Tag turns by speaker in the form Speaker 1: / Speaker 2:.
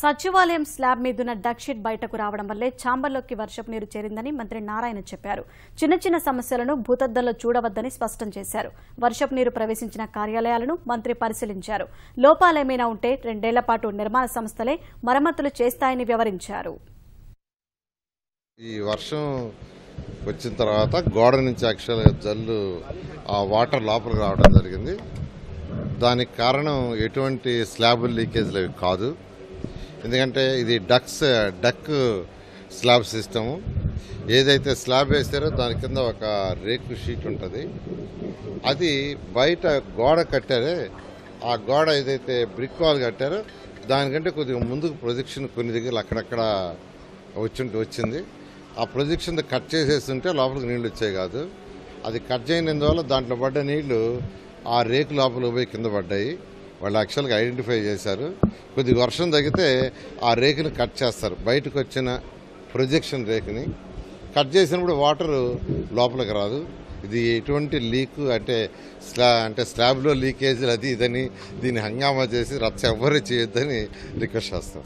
Speaker 1: సచివాలయం స్లాబ్ మీదున్న duck sheet బయటకు రావడం వల్లే ఛాంబర్లోకి వర్షపు నీరు చేరిందని మంత్రి నారాయణ చెప్పారు. చిన్న చిన్న సమస్యలను భూతద్దంలో చూడవద్దని స్పష్టం చేశారు. వర్షపు నీరు ప్రవేశించిన కార్యాలయాలను మంత్రి పరిశీలించారు. లోపాలేమైనా ఉంటే 2 ఏళ్ల పాటు నిర్మాణ సంస్థలే మరమ్మతులు చేస్తాయని వివరించారు.
Speaker 2: ఈ వర్షం వచ్చిన తర్వాత గోడ నుంచి యాక్చువల్గా జల్లు ఆ వాటర్ లోపలికి రావడం జరిగింది. దానికి కారణం ఎటువంటి స్లాబ్ లీకేజ్లు అవి కాదు. ఎందుకంటే ఇది డక్ స్లాబ్ సిస్టము. ఏదైతే స్లాబ్ వేస్తారో దాని కింద ఒక రేకు షీట్ ఉంటుంది. అది బయట గోడ కట్టారే, ఆ గోడ ఏదైతే బ్రిక్ వాల్ కట్టారో దానికంటే కొద్దిగా ముందుకు ప్రొజెక్షన్ కొన్ని దగ్గర అక్కడక్కడ వచ్చింది. ఆ ప్రొజెక్షన్ కట్ చేసేస్తుంటే లోపలికి నీళ్లు వచ్చాయి కాదు. అది కట్ చేయనందువల్ల దాంట్లో పడ్డ నీళ్లు ఆ రేకు లోపలికి పోయి కింద పడ్డాయి. వాళ్ళు యాక్చువల్గా ఐడెంటిఫై చేశారు. కొద్దిగా వర్షం తగ్గితే ఆ రేకుని కట్ చేస్తారు. బయటకు వచ్చిన ప్రొజెక్షన్ రేకుని కట్ చేసినప్పుడు వాటర్ లోపలికి రాదు. ఇది ఎటువంటి లీక్ అంటే స్లాబ్లో లీకేజీలు అది ఇదని దీన్ని హంగామా చేసి రచ్చ ఎవ్వరూ చేయొద్దని రిక్వెస్ట్ చేస్తాం.